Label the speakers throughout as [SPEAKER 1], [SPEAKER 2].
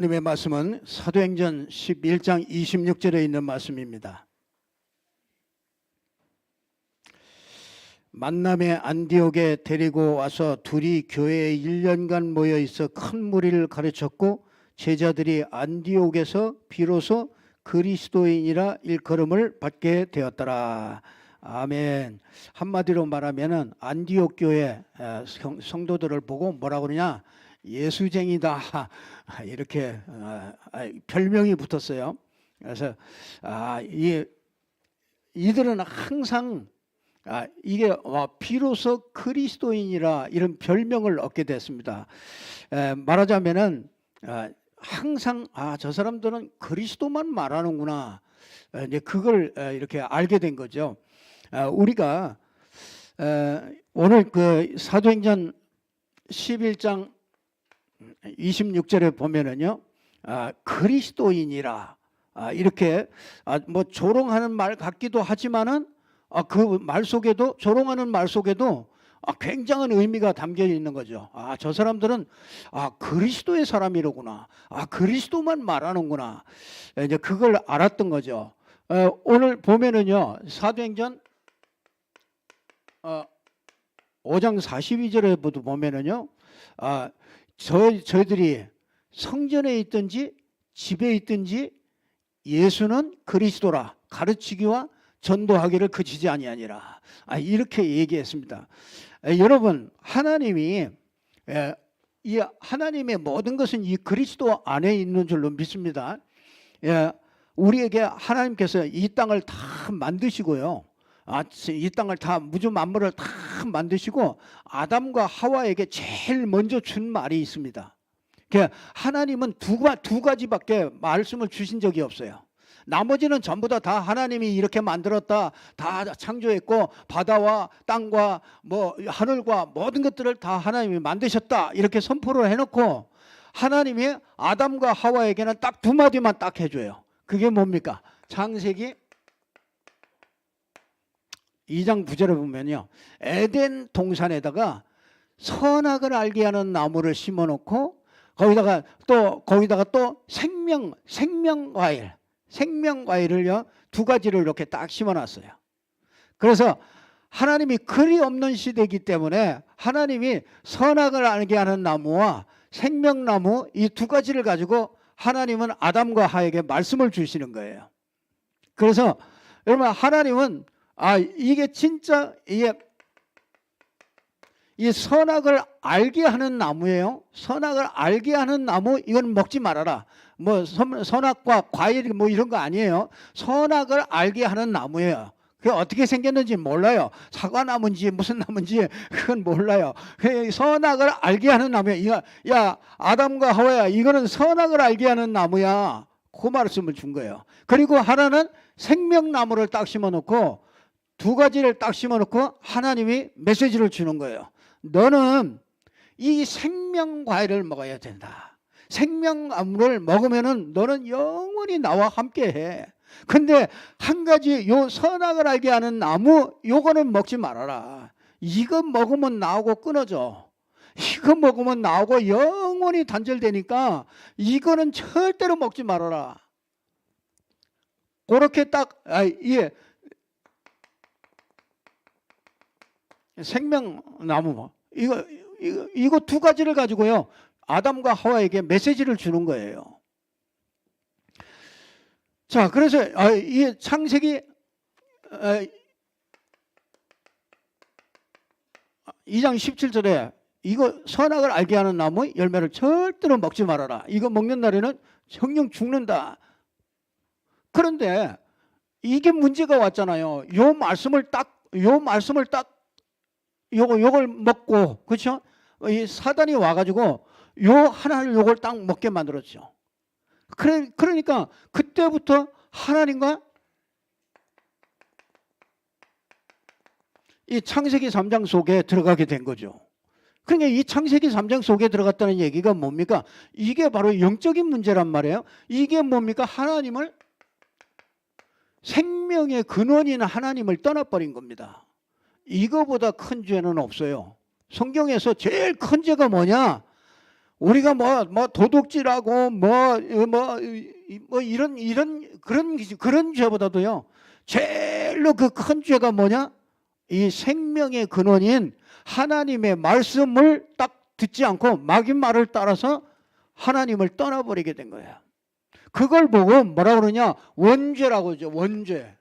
[SPEAKER 1] 하나님의 말씀은 사도행전 11장 26절에 있는 말씀입니다. 만남의 안디옥에 데리고 와서 둘이 교회에 1년간 모여 있어 큰 무리를 가르쳤고 제자들이 안디옥에서 비로소 그리스도인이라 일컬음을 받게 되었더라. 아멘. 한마디로 말하면은 안디옥 교회 성도들을 보고 뭐라고 그러냐? 예수쟁이다 이렇게 별명이 붙었어요. 그래서 이들은 항상 이게 비로소 그리스도인이라 이런 별명을 얻게 됐습니다. 말하자면은 항상 저 사람들은 그리스도만 말하는구나. 이제 그걸 이렇게 알게 된 거죠. 우리가 오늘 그 사도행전 11장 26절에 보면은요, 그리스도인이라 이렇게 뭐 조롱하는 말 같기도 하지만은 그 말 속에도 조롱하는 말 속에도 굉장한 의미가 담겨 있는 거죠. 저 사람들은 그리스도의 사람이로구나. 그리스도만 말하는구나. 이제 그걸 알았던 거죠. 오늘 보면은요, 사도행전 5장 42절에 보면은요, 저희들이 성전에 있든지 집에 있든지 예수는 그리스도라 가르치기와 전도하기를 그치지 아니하니라. 이렇게 얘기했습니다. 여러분, 하나님이 이 하나님의 모든 것은 이 그리스도 안에 있는 줄로 믿습니다. 우리에게 하나님께서 이 땅을 다 만드시고요. 이 땅을 다 무주 만물을 다 만드시고 아담과 하와에게 제일 먼저 준 말이 있습니다. 하나님은 두 가지밖에 말씀을 주신 적이 없어요. 나머지는 전부 다 하나님이 이렇게 만들었다, 다 창조했고 바다와 땅과 뭐 하늘과 모든 것들을 다 하나님이 만드셨다 이렇게 선포를 해놓고 하나님이 아담과 하와에게는 딱 두 마디만 딱 해줘요. 그게 뭡니까? 창세기 2장 9절에 보면요, 에덴 동산에다가 선악을 알게 하는 나무를 심어놓고 거기다가 또 생명과일을요 두 가지를 이렇게 딱 심어놨어요. 그래서 하나님이 글이 없는 시대이기 때문에 하나님이 선악을 알게 하는 나무와 생명나무 이 두 가지를 가지고 하나님은 아담과 하에게 말씀을 주시는 거예요. 그래서 여러분, 하나님은 이게 진짜 이 선악을 알게 하는 나무예요. 선악을 알게 하는 나무 이건 먹지 말아라. 뭐 선악과 과일 뭐 이런 거 아니에요. 선악을 알게 하는 나무예요. 그게 어떻게 생겼는지 몰라요. 사과나무인지 무슨 나무인지 그건 몰라요. 선악을 알게 하는 나무야. 야, 아담과 하와야, 이거는 선악을 알게 하는 나무야. 그 말씀을 준 거예요. 그리고 하나는 생명나무를 딱 심어놓고 두 가지를 딱 심어놓고 하나님이 메시지를 주는 거예요. 너는 이 생명과일을 먹어야 된다. 생명나무를 먹으면은 너는 영원히 나와 함께해. 근데 한 가지 요 선악을 알게 하는 나무 요거는 먹지 말아라. 이거 먹으면 나하고 끊어져. 이거 먹으면 나하고 영원히 단절되니까 이거는 절대로 먹지 말아라. 그렇게 딱 생명나무 이거 두 가지를 가지고요 아담과 하와에게 메시지를 주는 거예요. 자, 그래서 이 창세기 2장 17절에 이거 선악을 알게 하는 나무 열매를 절대로 먹지 말아라. 이거 먹는 날에는 정령 죽는다. 그런데 이게 문제가 왔잖아요. 요 말씀을 딱 요걸 먹고, 그렇죠? 이 사단이 와가지고 요 하나를 요걸 딱 먹게 만들었죠. 그러니까 그때부터 하나님과 이 창세기 3장 속에 들어가게 된 거죠. 그러니까 이 창세기 3장 속에 들어갔다는 얘기가 뭡니까? 이게 바로 영적인 문제란 말이에요. 이게 뭡니까? 하나님을, 생명의 근원인 하나님을 떠나버린 겁니다. 이거보다 큰 죄는 없어요. 성경에서 제일 큰 죄가 뭐냐? 우리가 뭐 도둑질하고 뭐 이런 그런 죄보다도요, 제일로 그 큰 죄가 뭐냐? 이 생명의 근원인 하나님의 말씀을 딱 듣지 않고 마귀 말을 따라서 하나님을 떠나버리게 된 거예요. 그걸 보고 뭐라 그러냐? 원죄라고 하죠. 원죄.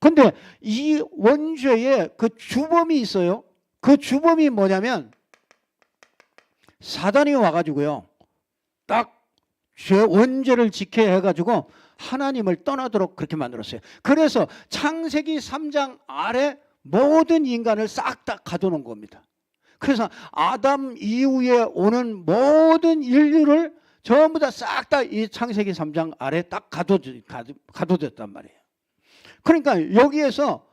[SPEAKER 1] 근데 이 원죄에 그 주범이 있어요. 그 주범이 뭐냐면 사단이 와가지고요, 딱 원죄를 지켜 해가지고 하나님을 떠나도록 그렇게 만들었어요. 그래서 창세기 3장 아래 모든 인간을 싹 다 가둬놓은 겁니다. 그래서 아담 이후에 오는 모든 인류를 전부 다 싹 다 이 창세기 3장 아래 딱 가둬뒀단 말이에요. 그러니까 여기에서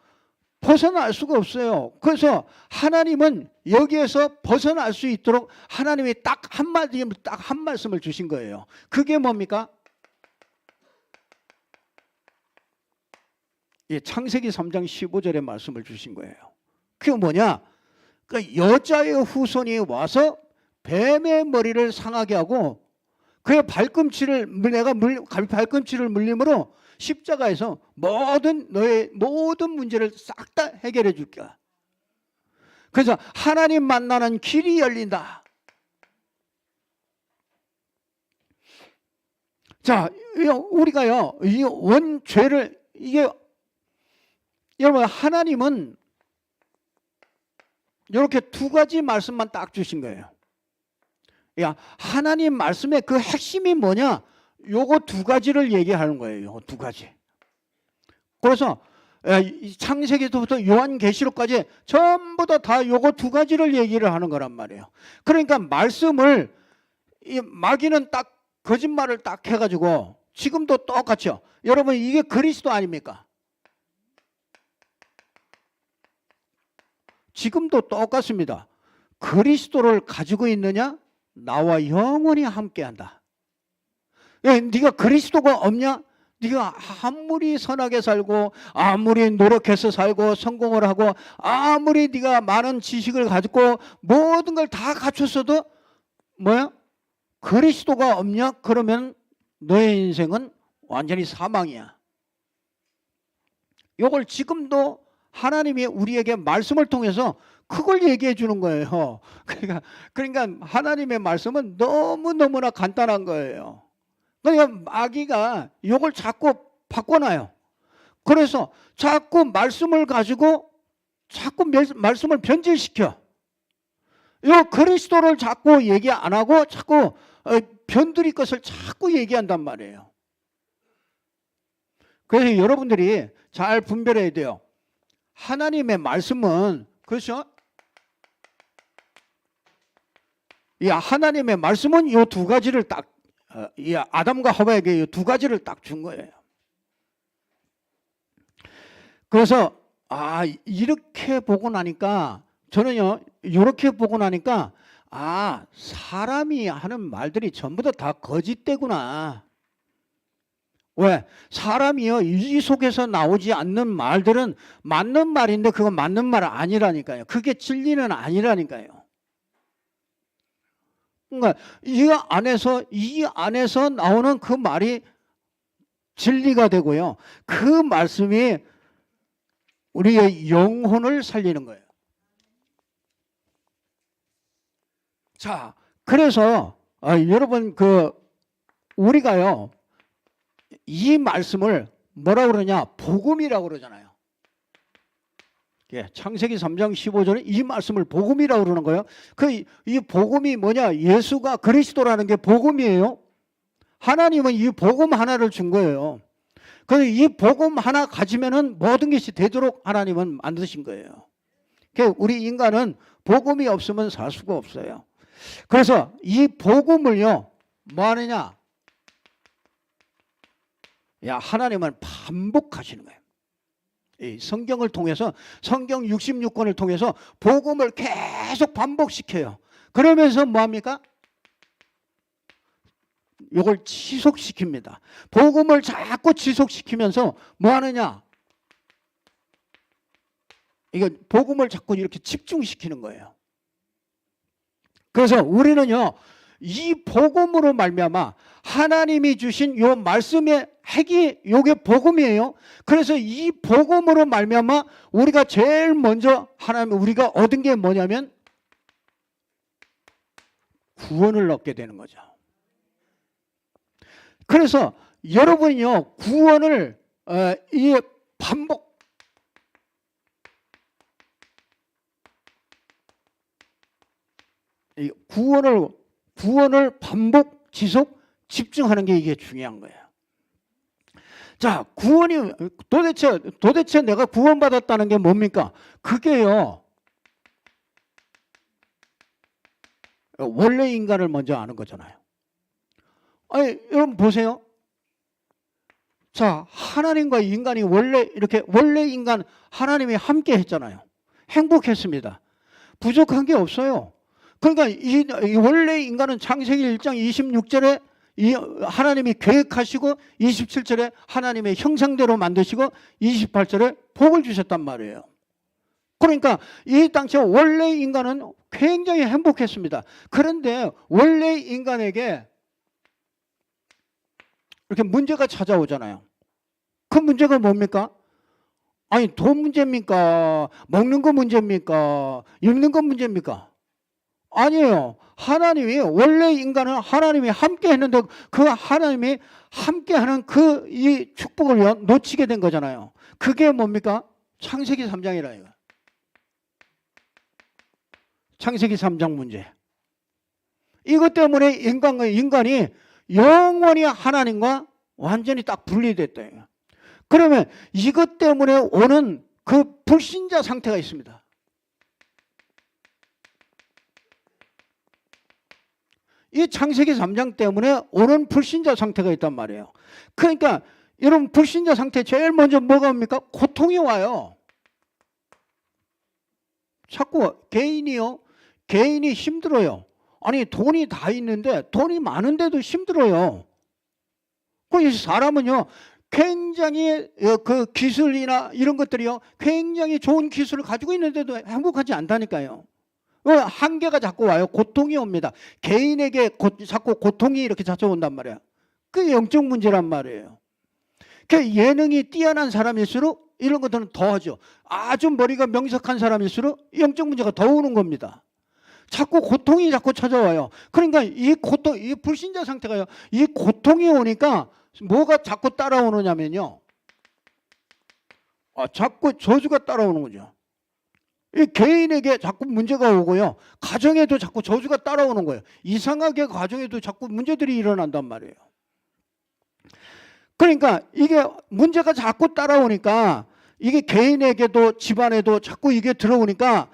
[SPEAKER 1] 벗어날 수가 없어요. 그래서 하나님은 여기에서 벗어날 수 있도록 하나님이 딱 한마디, 딱 한 말씀을 주신 거예요. 그게 뭡니까? 예, 창세기 3장 15절의 말씀을 주신 거예요. 그게 뭐냐? 그 여자의 후손이 와서 뱀의 머리를 상하게 하고 그의 발꿈치를 발꿈치를 물림으로 십자가에서 너의 모든 문제를 싹 다 해결해 줄 거야. 그래서 하나님 만나는 길이 열린다. 자, 우리가요, 이 원죄를, 여러분, 하나님은 이렇게 두 가지 말씀만 딱 주신 거예요. 야, 하나님 말씀의 그 핵심이 뭐냐? 요거 두 가지를 얘기하는 거예요. 요거 두 가지. 그래서 창세기부터 요한계시록까지 전부 다 요거 두 가지를 얘기를 하는 거란 말이에요. 그러니까 말씀을 이 마귀는 딱 거짓말을 딱 해가지고 지금도 똑같죠. 여러분, 이게 그리스도 아닙니까? 지금도 똑같습니다. 그리스도를 가지고 있느냐? 나와 영원히 함께한다. 네가 그리스도가 없냐? 네가 아무리 선하게 살고 아무리 노력해서 살고 성공을 하고 아무리 네가 많은 지식을 가지고 모든 걸 다 갖췄어도 뭐야? 그리스도가 없냐? 그러면 너의 인생은 완전히 사망이야. 이걸 지금도 하나님이 우리에게 말씀을 통해서 그걸 얘기해 주는 거예요. 그러니까 하나님의 말씀은 너무너무나 간단한 거예요. 그러니까 마귀가 이걸 자꾸 바꿔놔요. 그래서 자꾸 말씀을 가지고 자꾸 말씀을 변질시켜. 이 그리스도를 자꾸 얘기 안 하고 자꾸 변두리 것을 자꾸 얘기한단 말이에요. 그래서 여러분들이 잘 분별해야 돼요. 하나님의 말씀은, 그렇죠? 하나님의 말씀은 이 두 가지를 딱, 아담과 하와에게 이 두 가지를 딱 준 거예요. 그래서 이렇게 보고 나니까 저는요, 이렇게 보고 나니까 사람이 하는 말들이 전부 다 거짓되구나. 왜? 사람이요, 이 속에서 나오지 않는 말들은 맞는 말인데 그건 맞는 말 아니라니까요. 그게 진리는 아니라니까요. 그러니까 이 안에서 나오는 그 말이 진리가 되고요. 그 말씀이 우리의 영혼을 살리는 거예요. 자, 그래서 여러분, 우리가요, 이 말씀을 뭐라 그러냐? 복음이라고 그러잖아요. 창세기 3장 15절에 이 말씀을 복음이라고 그러는 거예요. 이 복음이 뭐냐? 예수가 그리스도라는 게 복음이에요. 하나님은 이 복음 하나를 준 거예요. 그래서 이 복음 하나 가지면은 모든 것이 되도록 하나님은 만드신 거예요. 우리 인간은 복음이 없으면 살 수가 없어요. 그래서 이 복음을요, 뭐 하느냐? 하나님은 반복하시는 거예요. 이 성경을 통해서, 성경 66권을 통해서 복음을 계속 반복시켜요. 그러면서 뭐 합니까? 이걸 지속시킵니다. 복음을 자꾸 지속시키면서 뭐 하느냐? 이거 복음을 자꾸 이렇게 집중시키는 거예요. 그래서 우리는요, 이 복음으로 말미암아 하나님이 주신 요 말씀의 핵이 요게 복음이에요. 그래서 이 복음으로 말미암아 우리가 제일 먼저 하나님 우리가 얻은 게 뭐냐면 구원을 얻게 되는 거죠. 그래서 여러분이요, 구원을 이 반복, 구원을 반복, 지속, 집중하는 게 이게 중요한 거예요. 자, 구원이 도대체 내가 구원받았다는 게 뭡니까? 그게요, 원래 인간을 먼저 아는 거잖아요. 아니, 여러분 보세요. 자, 하나님과 인간이 원래 인간 하나님이 함께 했잖아요. 행복했습니다. 부족한 게 없어요. 그러니까 이 원래 인간은 창세기 1장 26절에 이 하나님이 계획하시고 27절에 하나님의 형상대로 만드시고 28절에 복을 주셨단 말이에요. 그러니까 이 당시 원래 인간은 굉장히 행복했습니다. 그런데 원래 인간에게 이렇게 문제가 찾아오잖아요. 그 문제가 뭡니까? 아니, 돈 문제입니까? 먹는 거 문제입니까? 입는 거 문제입니까? 아니에요. 하나님이 원래 인간은 하나님이 함께 했는데 그 하나님이 함께 하는 그 이 축복을 놓치게 된 거잖아요. 그게 뭡니까? 창세기 3장이라 이거. 창세기 3장 문제. 이것 때문에 인간이 영원히 하나님과 완전히 딱 분리됐다. 그러면 이것 때문에 오는 그 불신자 상태가 있습니다. 이 창세기 3장 때문에 오는 불신자 상태가 있단 말이에요. 그러니까 여러분 불신자 상태 제일 먼저 뭐가 옵니까? 고통이 와요. 자꾸 개인이 힘들어요. 아니, 돈이 다 있는데 돈이 많은데도 힘들어요. 그 사람은요, 굉장히 그 기술이나 이런 것들이요, 굉장히 좋은 기술을 가지고 있는데도 행복하지 않다니까요. 한계가 자꾸 와요. 고통이 옵니다. 개인에게 자꾸 고통이 이렇게 찾아온단 말이에요. 그게 영적 문제란 말이에요. 그 예능이 뛰어난 사람일수록 이런 것들은 더 하죠. 아주 머리가 명석한 사람일수록 영적 문제가 더 오는 겁니다. 자꾸 고통이 자꾸 찾아와요. 그러니까 이 불신자 상태가요, 이 고통이 오니까 뭐가 자꾸 따라오느냐면요, 자꾸 저주가 따라오는 거죠. 이 개인에게 자꾸 문제가 오고요, 가정에도 자꾸 저주가 따라오는 거예요. 이상하게 가정에도 자꾸 문제들이 일어난단 말이에요. 그러니까 이게 문제가 자꾸 따라오니까 이게 개인에게도 집안에도 자꾸 이게 들어오니까,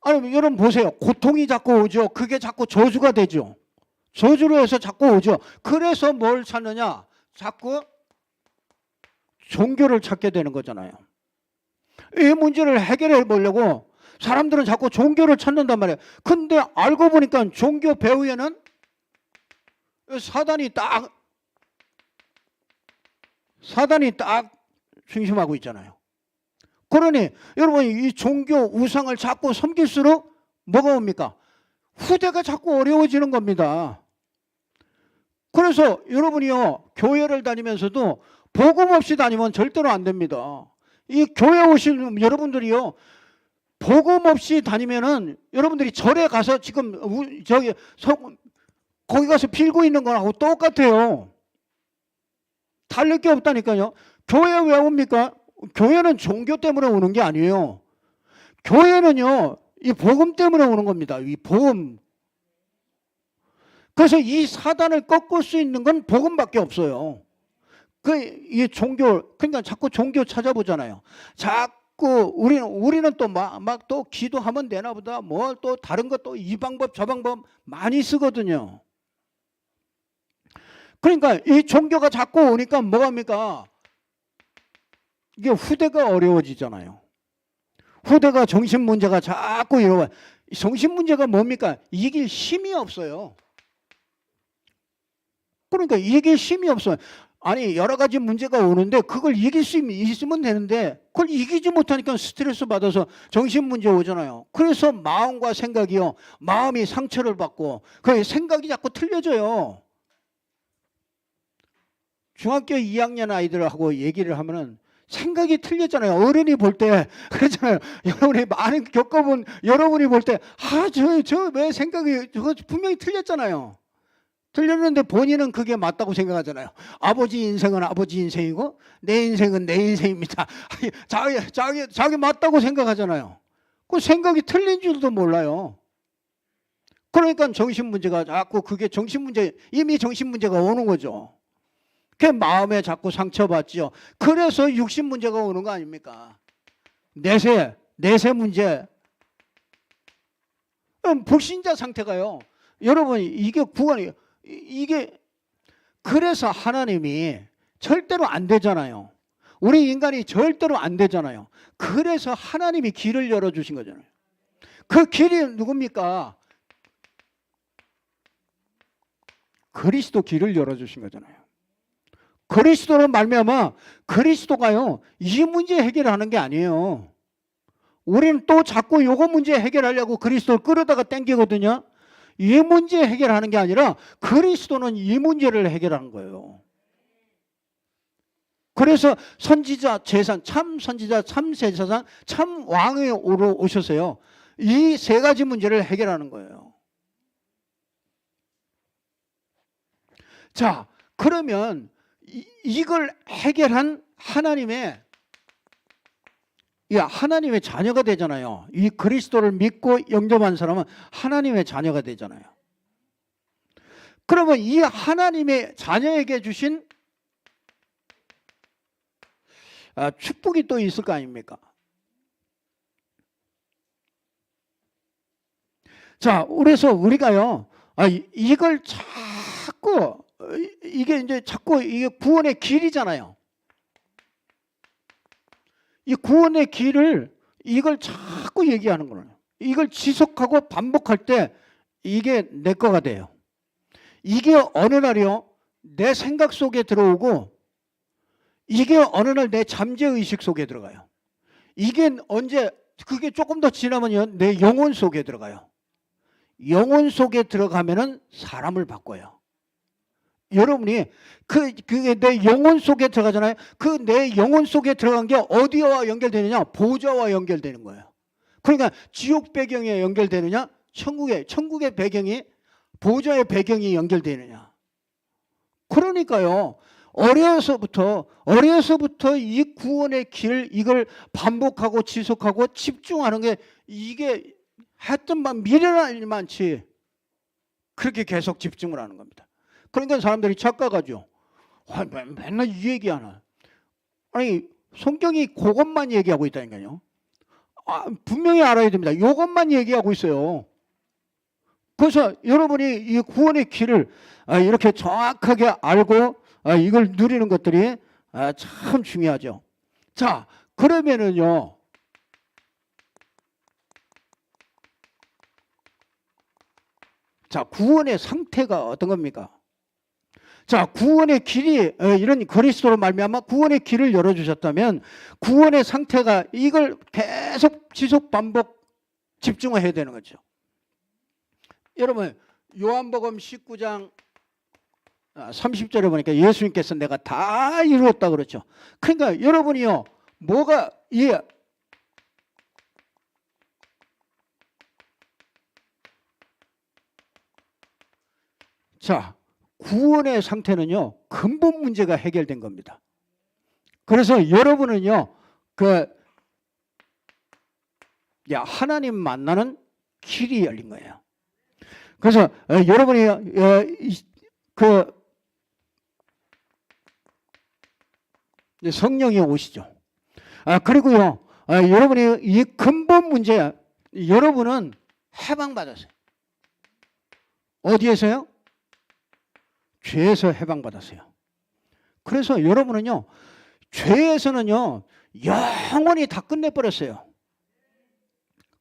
[SPEAKER 1] 아니, 여러분 보세요. 고통이 자꾸 오죠. 그게 자꾸 저주가 되죠. 저주로 해서 자꾸 오죠. 그래서 뭘 찾느냐? 자꾸 종교를 찾게 되는 거잖아요. 이 문제를 해결해 보려고 사람들은 자꾸 종교를 찾는단 말이에요. 근데 알고 보니까 종교 배후에는 사단이 딱 중심하고 있잖아요. 그러니 여러분 이 종교 우상을 자꾸 섬길수록 뭐가 옵니까? 후대가 자꾸 어려워지는 겁니다. 그래서 여러분이요, 교회를 다니면서도 복음 없이 다니면 절대로 안 됩니다. 이 교회 오신 여러분들이요, 복음 없이 다니면은 여러분들이 절에 가서 지금 거기 가서 빌고 있는 거하고 똑같아요. 다를 게 없다니까요. 교회 왜 옵니까? 교회는 종교 때문에 오는 게 아니에요. 교회는요, 이 복음 때문에 오는 겁니다. 이 복음. 그래서 이 사단을 꺾을 수 있는 건 복음밖에 없어요. 이 종교, 그러니까 자꾸 종교 찾아보잖아요. 자꾸 우리는 또 막 또 기도하면 되나 보다, 뭐 또 다른 것도 이 방법 저 방법 많이 쓰거든요. 그러니까 이 종교가 자꾸 오니까 뭐가 합니까? 이게 후대가 어려워지잖아요. 후대가 정신 문제가 자꾸 이러고, 정신 문제가 뭡니까? 이길 힘이 없어요. 그러니까 이길 힘이 없어요. 아니 여러 가지 문제가 오는데 그걸 이길 수 있으면 되는데 그걸 이기지 못하니까 스트레스 받아서 정신 문제 오잖아요. 그래서 마음과 생각이요. 마음이 상처를 받고 그 생각이 자꾸 틀려져요. 중학교 2학년 아이들하고 얘기를 하면은 생각이 틀렸잖아요. 어른이 볼 때 그렇잖아요. 여러분이 많은 겪어본 여러분이 볼 때 저 왜 생각이 저거 분명히 틀렸잖아요. 틀렸는데 본인은 그게 맞다고 생각하잖아요. 아버지 인생은 아버지 인생이고 내 인생은 내 인생입니다. 자기 맞다고 생각하잖아요. 그 생각이 틀린 줄도 몰라요. 그러니까 정신 문제가 자꾸 그게 정신 문제 이미 정신 문제가 오는 거죠. 그 마음에 자꾸 상처받지요. 그래서 육신 문제가 오는 거 아닙니까? 내세 문제. 불신자 상태가요. 여러분 이게 구원이 이게 그래서 하나님이 절대로 안 되잖아요. 우리 인간이 절대로 안 되잖아요. 그래서 하나님이 길을 열어주신 거잖아요. 그 길이 누굽니까? 그리스도 길을 열어주신 거잖아요. 그리스도로 말미암아 그리스도가요 이 문제 해결하는 게 아니에요. 우리는 또 자꾸 요거 문제 해결하려고 그리스도를 끌어다가 땡기거든요. 이 문제 해결하는 게 아니라 그리스도는 이 문제를 해결하는 거예요. 그래서 선지자, 제산, 참 선지자, 참 제사장, 참 왕이 오셔서요 이 세 가지 문제를 해결하는 거예요. 자, 그러면 이걸 해결한 하나님의 자녀가 되잖아요. 이 그리스도를 믿고 영접한 사람은 하나님의 자녀가 되잖아요. 그러면 이 하나님의 자녀에게 주신 축복이 또 있을 거 아닙니까? 자, 그래서 우리가요 이걸 자꾸 이게 구원의 길이잖아요. 이 구원의 길을 이걸 자꾸 얘기하는 거예요. 이걸 지속하고 반복할 때 이게 내 거가 돼요. 이게 어느 날이요 내 생각 속에 들어오고 이게 어느 날 내 잠재의식 속에 들어가요. 이게 언제 그게 조금 더 지나면요 내 영혼 속에 들어가요. 영혼 속에 들어가면은 사람을 바꿔요. 여러분이 그게 내 영혼 속에 들어가잖아요. 그 내 영혼 속에 들어간 게 어디와 연결되느냐? 보좌와 연결되는 거예요. 그러니까 지옥 배경에 연결되느냐? 천국의 배경이 보좌의 배경이 연결되느냐? 그러니까요. 어려서부터 이 구원의 길 이걸 반복하고 지속하고 집중하는 게 이게 했던 만 미련한 일만치 그렇게 계속 집중을 하는 겁니다. 그러니까 사람들이 착각하죠. 맨날 이 얘기하나. 아니 성경이 그것만 얘기하고 있다니까요. 분명히 알아야 됩니다. 이것만 얘기하고 있어요. 그래서 여러분이 이 구원의 길을 이렇게 정확하게 알고 이걸 누리는 것들이 참 중요하죠. 자, 그러면은요. 자, 구원의 상태가 어떤 겁니까? 자, 구원의 길이 이런 그리스도로 말미암아 구원의 길을 열어주셨다면 구원의 상태가 이걸 계속 지속 반복 집중을 해야 되는 거죠. 여러분 요한복음 19장 30절에 보니까 예수님께서 내가 다 이루었다 그렇죠. 그러니까 여러분이요 뭐가 자, 구원의 상태는요 근본 문제가 해결된 겁니다. 그래서 여러분은요 하나님 만나는 길이 열린 거예요. 그래서 여러분이 성령이 오시죠. 그리고요 여러분이 이 근본 문제 여러분은 해방받았어요. 어디에서요? 죄에서 해방받았어요. 그래서 여러분은요 죄에서는요 영원히 다 끝내버렸어요.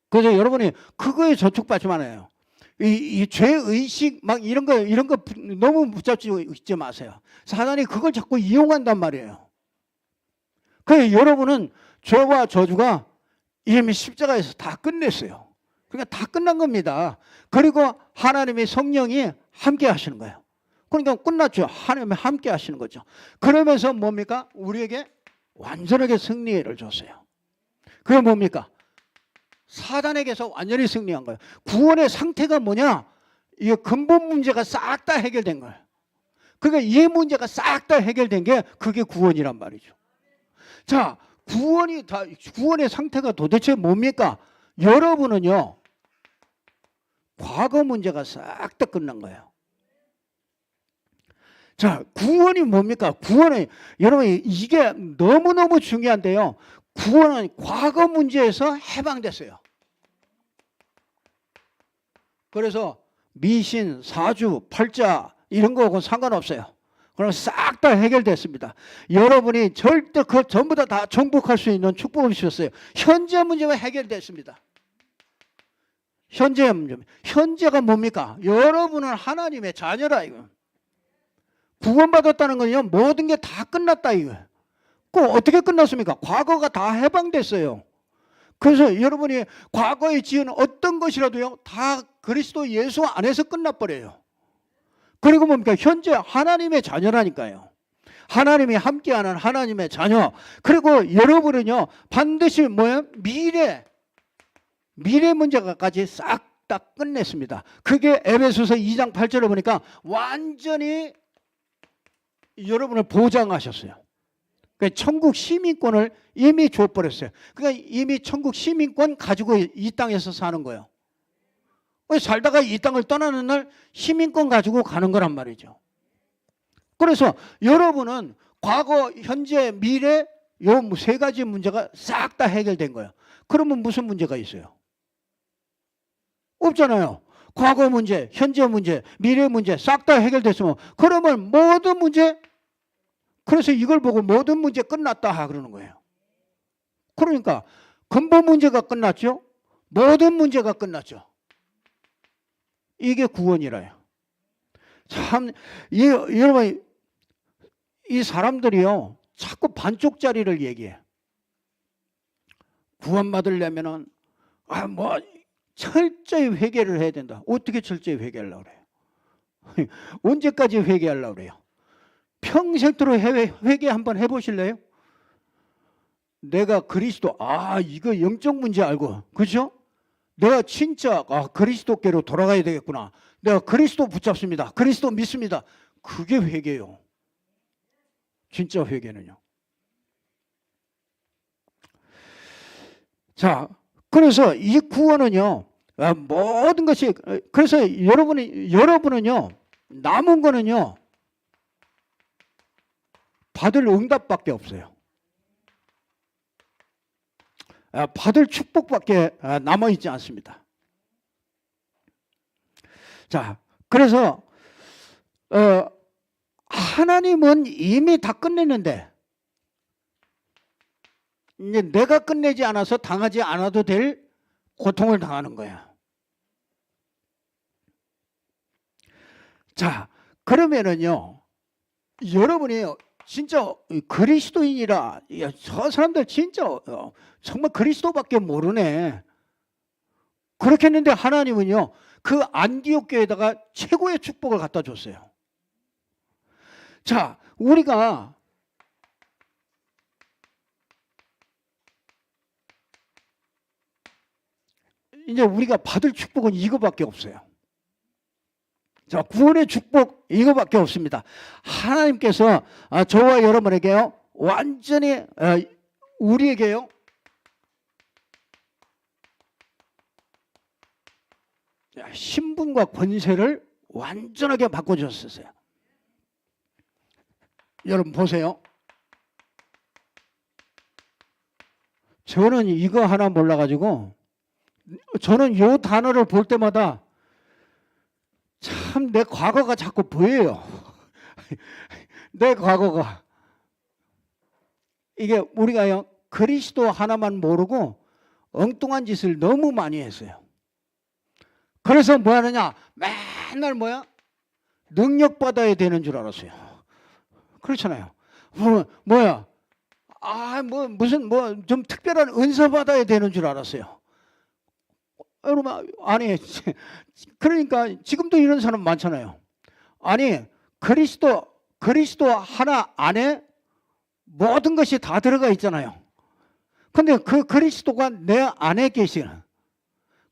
[SPEAKER 1] 그래서 여러분이 그거에 저촉받지 말아요. 이 죄의식 막 이런 거 너무 붙잡지 있지 마세요. 사단이 그걸 자꾸 이용한단 말이에요. 그래서 여러분은 죄와 저주가 이미 십자가에서 다 끝냈어요. 그러니까 다 끝난 겁니다. 그리고 하나님의 성령이 함께 하시는 거예요. 그러니까 끝났죠. 하나님이 함께 하시는 거죠. 그러면서 뭡니까? 우리에게 완전하게 승리를 줬어요. 그게 뭡니까? 사단에게서 완전히 승리한 거예요. 구원의 상태가 뭐냐? 이 근본 문제가 싹 다 해결된 거예요. 그러니까 이 문제가 싹 다 해결된 게 그게 구원이란 말이죠. 자, 구원의 상태가 도대체 뭡니까? 여러분은요, 과거 문제가 싹 다 끝난 거예요. 자, 구원이 뭡니까? 구원은, 여러분, 이게 너무너무 중요한데요. 구원은 과거 문제에서 해방됐어요. 그래서 미신, 사주, 팔자 이런 거하고 상관없어요. 그럼 싹 다 해결됐습니다. 여러분이 절대 그 전부 다 정복할 수 있는 축복을 주셨어요. 현재 문제가 해결됐습니다. 현재 문제. 현재가 뭡니까? 여러분은 하나님의 자녀라 이거. 구원받았다는 건요, 모든 게 다 끝났다 이거. 그 어떻게 끝났습니까? 과거가 다 해방됐어요. 그래서 여러분이 과거에 지은 어떤 것이라도요, 다 그리스도 예수 안에서 끝나버려요. 그리고 뭡니까? 현재 하나님의 자녀라니까요. 하나님이 함께하는 하나님의 자녀. 그리고 여러분은요, 반드시 뭐예요? 미래 문제까지 싹 다 끝냈습니다. 그게 에베소서 2장 8절에 보니까 완전히 여러분을 보장하셨어요. 그러니까 천국 시민권을 이미 줘버렸어요. 그러니까 이미 천국 시민권 가지고 이 땅에서 사는 거예요. 살다가 이 땅을 떠나는 날 시민권 가지고 가는 거란 말이죠. 그래서 여러분은 과거, 현재, 미래 요 세 가지 문제가 싹 다 해결된 거예요. 그러면 무슨 문제가 있어요? 없잖아요. 과거 문제, 현재 문제, 미래 문제 싹 다 해결됐으면 그러면 모든 문제, 그래서 이걸 보고 모든 문제 끝났다 그러는 거예요. 그러니까 근본 문제가 끝났죠. 모든 문제가 끝났죠. 이게 구원이라요. 참, 여러분, 이 사람들이요, 자꾸 반쪽짜리를 얘기해. 구원받으려면은, 철저히 회개를 해야 된다. 어떻게 철저히 회개하려고 그래요? 언제까지 회개하려고 그래요? 평생토록 회개 한번 해보실래요? 내가 그리스도, 이거 영적 문제 알고, 그렇죠? 내가 진짜 그리스도께로 돌아가야 되겠구나. 내가 그리스도 붙잡습니다. 그리스도 믿습니다. 그게 회개요. 진짜 회개는요. 자, 그래서 이 구원은요, 모든 것이, 그래서 여러분은요, 남은 거는요, 받을 응답밖에 없어요. 받을 축복밖에 남아있지 않습니다. 자, 그래서 하나님은 이미 다 끝냈는데 이제 내가 끝내지 않아서 당하지 않아도 될 고통을 당하는 거야. 자, 그러면은요, 여러분이 진짜 그리스도인이라, 저 사람들 진짜 정말 그리스도밖에 모르네. 그렇게 했는데 하나님은요, 그 안디옥 교회에다가 최고의 축복을 갖다 줬어요. 자, 우리가 이제 우리가 받을 축복은 이거밖에 없어요. 자, 구원의 축복 이거밖에 없습니다. 하나님께서 저와 여러분에게요, 완전히 우리에게요, 신분과 권세를 완전하게 바꿔주셨어요. 여러분 보세요. 저는 이거 하나 몰라가지고 저는 이 단어를 볼 때마다 참 내 과거가 자꾸 보여요. 내 과거가. 이게 우리가요, 그리스도 하나만 모르고 엉뚱한 짓을 너무 많이 했어요. 그래서 뭐 하느냐? 맨날 뭐야? 능력 받아야 되는 줄 알았어요. 그렇잖아요. 뭐야? 무슨 좀 특별한 은사 받아야 되는 줄 알았어요. 여러분, 아니, 그러니까 지금도 이런 사람 많잖아요. 아니, 그리스도 하나 안에 모든 것이 다 들어가 있잖아요. 근데 그 그리스도가 내 안에 계시는,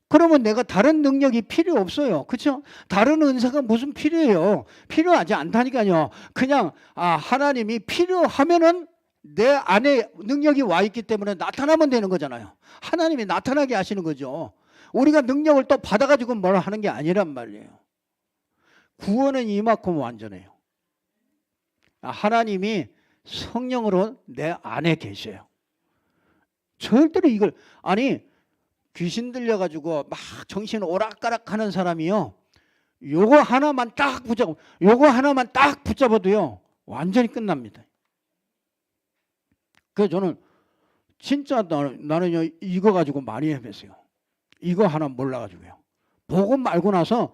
[SPEAKER 1] 그러면 내가 다른 능력이 필요 없어요. 그렇죠? 다른 은사가 무슨 필요해요? 필요하지 않다니까요. 그냥 하나님이 필요하면은 내 안에 능력이 와 있기 때문에 나타나면 되는 거잖아요. 하나님이 나타나게 하시는 거죠. 우리가 능력을 또 받아가지고 뭘 하는 게 아니란 말이에요. 구원은 이만큼 완전해요. 하나님이 성령으로 내 안에 계셔요. 절대로 이걸, 아니, 귀신 들려가지고 막 정신 오락가락 하는 사람이요, 요거 하나만 딱 붙잡아도요 완전히 끝납니다. 그래서 저는 진짜 나는요 이거 가지고 많이 헤맸어요. 이거 하나 몰라가지고요. 보고 말고 나서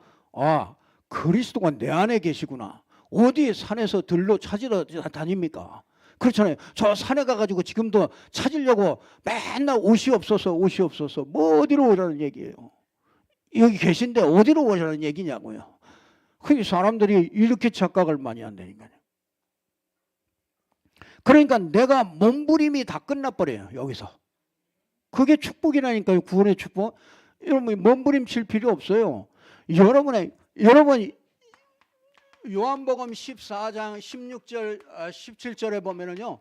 [SPEAKER 1] 그리스도가 내 안에 계시구나. 어디 산에서 들로 찾으러 다닙니까? 그렇잖아요. 저 산에 가가지고 지금도 찾으려고 맨날 옷이 없어서 뭐 어디로 오라는 얘기예요. 여기 계신데 어디로 오라는 얘기냐고요. 그 사람들이 이렇게 착각을 많이 한다니까요. 그러니까 내가 몸부림이 다 끝나버려요. 여기서. 그게 축복이라니까요. 구원의 축복. 여러분 몸부림칠 필요 없어요. 여러분 요한복음 14장 16절 17절에 보면은요,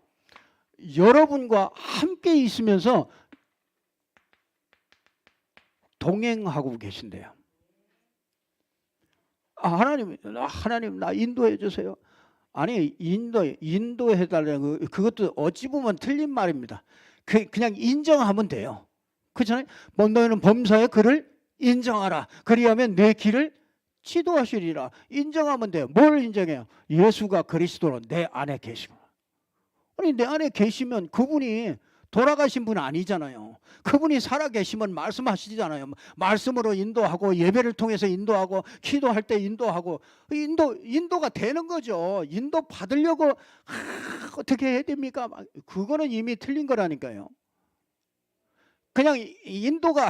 [SPEAKER 1] 여러분과 함께 있으면서 동행하고 계신대요. 하나님 나 인도해 주세요. 아니, 인도해 달라는 거, 그것도 어찌 보면 틀린 말입니다. 그냥 인정하면 돼요. 그렇잖아요. 너희는 범사에 그를 인정하라. 그리하면 내 길을 지도하시리라. 인정하면 돼요. 뭘 인정해요? 예수가 그리스도로 내 안에 계시고. 아니, 내 안에 계시면 그분이 돌아가신 분 아니잖아요. 그분이 살아계시면 말씀하시잖아요. 말씀으로 인도하고 예배를 통해서 인도하고 기도할 때 인도하고 인도가 되는 거죠. 인도 받으려고 어떻게 해야 됩니까? 그거는 이미 틀린 거라니까요. 그냥 인도가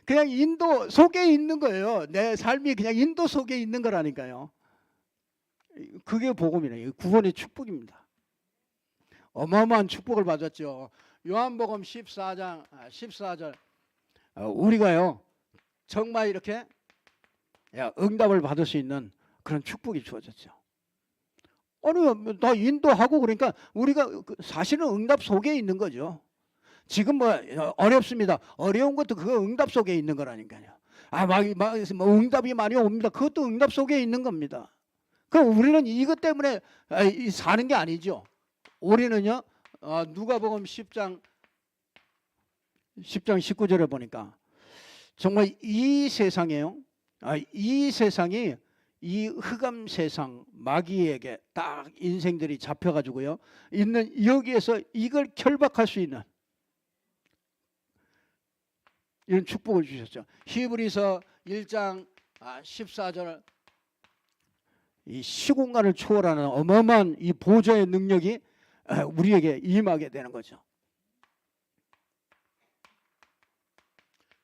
[SPEAKER 1] 그냥 인도 속에 있는 거예요. 내 삶이 그냥 인도 속에 있는 거라니까요. 그게 복음이네요. 구원의 축복입니다. 어마어마한 축복을 받았죠. 요한복음 14장 14절 우리가요 정말 이렇게 응답을 받을 수 있는 그런 축복이 주어졌죠. 아니, 다 인도하고 그러니까 우리가 사실은 응답 속에 있는 거죠. 지금 뭐 어렵습니다. 어려운 것도 그 응답 속에 있는 거라니까요. 뭐 응답이 많이 옵니다. 그것도 응답 속에 있는 겁니다. 그럼 우리는 이것 때문에 사는 게 아니죠. 우리는요 누가복음 10장 19절에 보니까 정말 이 세상에요, 이 세상이 이 흑암 세상 마귀에게 딱 인생들이 잡혀가지고요 있는 여기에서 이걸 결박할 수 있는 이런 축복을 주셨죠. 히브리서 1장 14절 이 시공간을 초월하는 어마어마한 이 보좌의 능력이 우리에게 임하게 되는 거죠.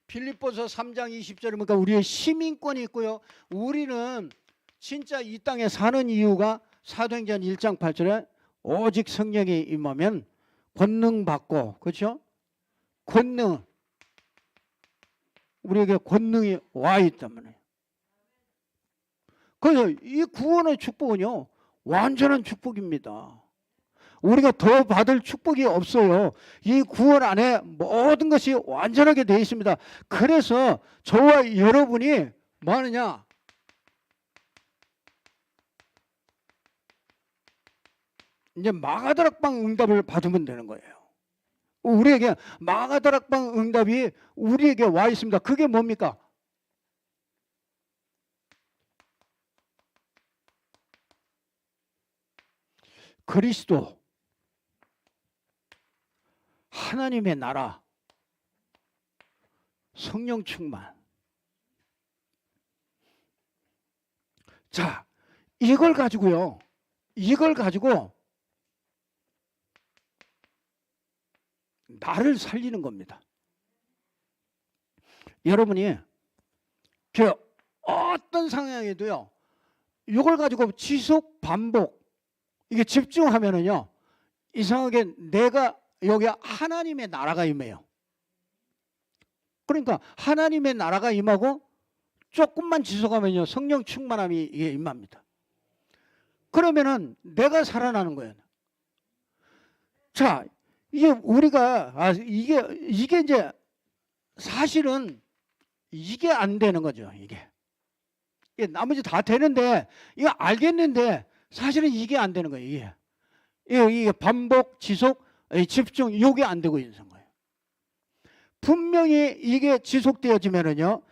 [SPEAKER 1] 빌립보서 3장 20절에 보니까 우리의 시민권이 있고요. 우리는 진짜 이 땅에 사는 이유가 사도행전 1장 8절에 오직 성령이 임하면 권능 받고, 그렇죠? 권능, 우리에게 권능이 와 있단 말이에요. 그래서 이 구원의 축복은요 완전한 축복입니다. 우리가 더 받을 축복이 없어요. 이 구원 안에 모든 것이 완전하게 되어 있습니다. 그래서 저와 여러분이 뭐 하느냐, 이제 마가다락방 응답을 받으면 되는 거예요. 우리에게 마가다락방 응답이 우리에게 와 있습니다. 그게 뭡니까? 그리스도, 하나님의 나라, 성령 충만, 자, 이걸 가지고요. 이걸 가지고 나를 살리는 겁니다. 여러분이 그 어떤 상황에도요. 이걸 가지고 지속 반복 이게 집중하면은요. 이상하게 내가 여기 하나님의 나라가 임해요. 그러니까 하나님의 나라가 임하고 조금만 지속하면요. 성령 충만함이 이게 임합니다. 그러면은 내가 살아나는 거예요. 자, 이게 우리가 이게 이제 사실은 이게 안 되는 거죠. 이게 나머지 다 되는데 이거 알겠는데 사실은 이게 안 되는 거예요. 이게 반복, 지속, 집중 이게 안 되고 있는 거예요. 분명히 이게 지속되어지면은요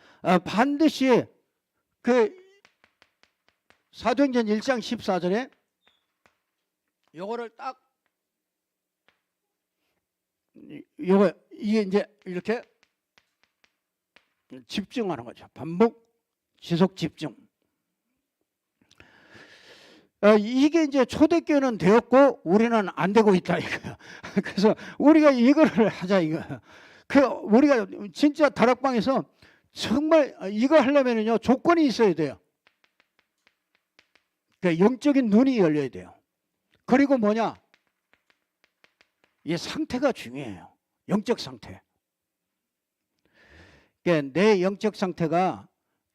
[SPEAKER 1] 반드시 그 사도행전 1장 14절에 요거를 딱 이게 이제 이렇게 집중하는 거죠. 반복, 지속, 집중. 이게 이제 초대교회는 되었고 우리는 안 되고 있다 이거예요. 그래서 우리가 이거를 하자 이거예요. 우리가 진짜 다락방에서 정말 이거 하려면요 조건이 있어야 돼요. 영적인 눈이 열려야 돼요. 그리고 뭐냐? 이 상태가 중요해요. 영적 상태. 내 영적 상태가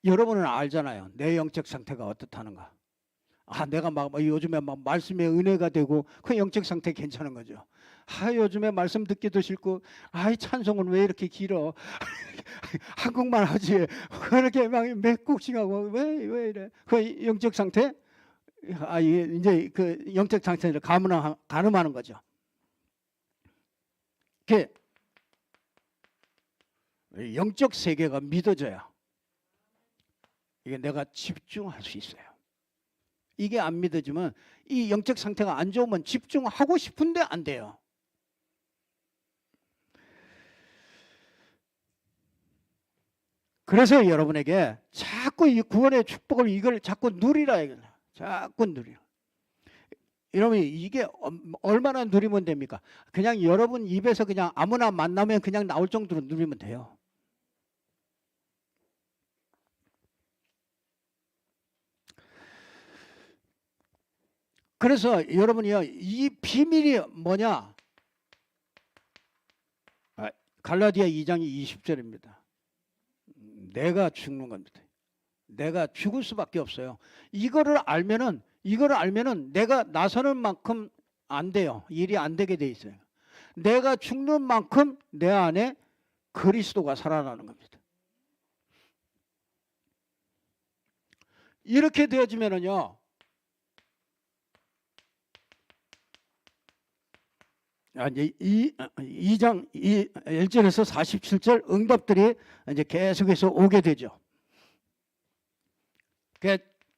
[SPEAKER 1] 여러분은 알잖아요. 내 영적 상태가 어떻다는가. 내가 막 요즘에 막 말씀에 은혜가 되고 그 영적 상태 괜찮은 거죠. 요즘에 말씀 듣기도 싫고 찬송은 왜 이렇게 길어. 한국말 하지 그렇게 막 몇 곡씩하고 왜 이래. 그 영적 상태 이제 그 영적 상태를 가늠하는 거죠. 영적 세계가 믿어져야 이게 내가 집중할 수 있어요. 이게 안 믿어지면 이 영적 상태가 안 좋으면 집중하고 싶은데 안 돼요. 그래서 여러분에게 자꾸 이 구원의 축복을 이걸 자꾸 누리라 이거예요. 자꾸 누리라. 여러분 이게 얼마나 누리면 됩니까? 그냥 여러분 입에서 그냥 아무나 만나면 그냥 나올 정도로 누리면 돼요. 그래서 여러분이요 이 비밀이 뭐냐? 갈라디아 2장 20절입니다. 내가 죽는 겁니다. 내가 죽을 수밖에 없어요. 이거를 알면은 내가 나서는 만큼 안 돼요. 일이 안 되게 돼 있어요. 내가 죽는 만큼 내 안에 그리스도가 살아나는 겁니다. 이렇게 되어지면은요. 2장 1절에서 47절 응답들이 이제 계속해서 오게 되죠.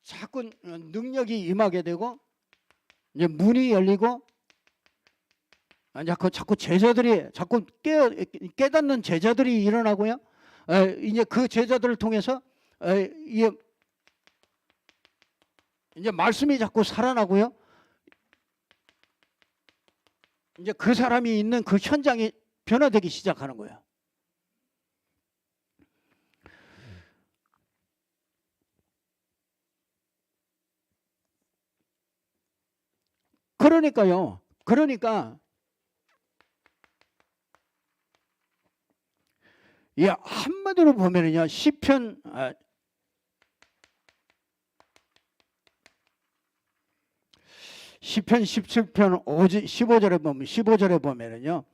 [SPEAKER 1] 자꾸 능력이 임하게 되고 이제 문이 열리고 자꾸 제자들이 자꾸 깨닫는 제자들이 일어나고요. 이제 그 제자들을 통해서 이제 말씀이 자꾸 살아나고요. 이제 그 사람이 있는 그 현장이 변화되기 시작하는 거예요. 그러니까 한마디로 보면은요 시편 17편 15절에 보면은요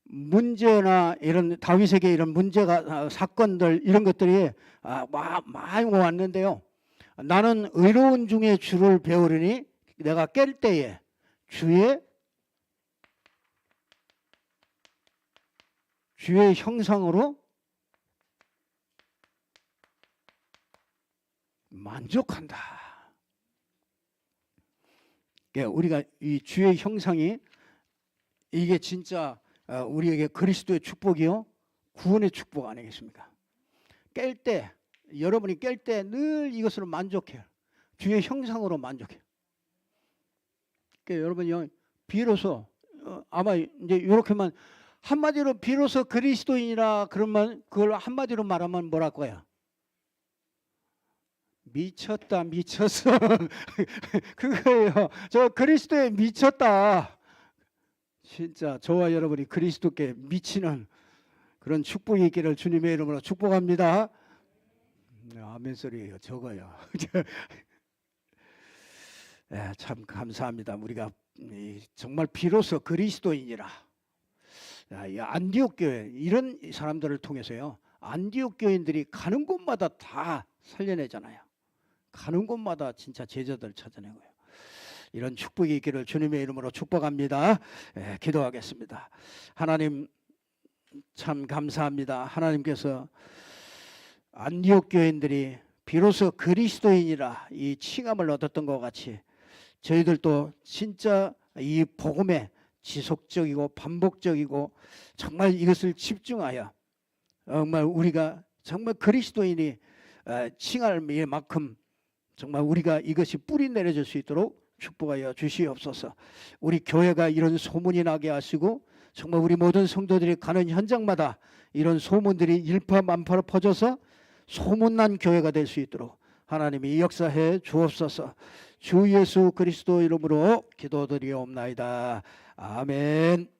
[SPEAKER 1] 문제나 이런 다윗에게 이런 문제가 사건들 이런 것들이 많이 왔는데요. 나는 의로운 중에 주를 배우리니 내가 깰 때에 주의 형상으로 만족한다. 우리가 이 주의 형상이 이게 진짜 우리에게 그리스도의 축복이요 구원의 축복 아니겠습니까? 여러분이 깰 때 늘 이것으로 만족해요. 주의 형상으로 만족해요. 그러니까 여러분이 비로소 아마 이제 이렇게만 한마디로 비로소 그리스도인이라 그러면 그걸 한마디로 말하면 뭐랄 거야? 미쳤다, 미쳤어. 그거예요. 저 그리스도에 미쳤다. 진짜 저와 여러분이 그리스도께 미치는 그런 축복이 있기를 주님의 이름으로 축복합니다. 아멘 소리예요. 저거요. 네, 참 감사합니다. 우리가 정말 비로소 그리스도인이라. 이 안디옥 교회 이런 사람들을 통해서요. 안디옥 교인들이 가는 곳마다 다 살려내잖아요. 가는 곳마다 진짜 제자들 찾아내고요. 이런 축복이 있기를 주님의 이름으로 축복합니다. 기도하겠습니다. 하나님 참 감사합니다. 하나님께서 안디옥 교인들이 비로소 그리스도인이라 이 칭함을 얻었던 것 같이 저희들도 진짜 이 복음에 지속적이고 반복적이고 정말 이것을 집중하여 정말 우리가 정말 그리스도인이 칭할 만큼 정말 우리가 이것이 뿌리 내려질 수 있도록 축복하여 주시옵소서. 우리 교회가 이런 소문이 나게 하시고 정말 우리 모든 성도들이 가는 현장마다 이런 소문들이 일파만파로 퍼져서 소문난 교회가 될 수 있도록 하나님이 역사해 주옵소서. 주 예수 그리스도 이름으로 기도드리옵나이다. 아멘.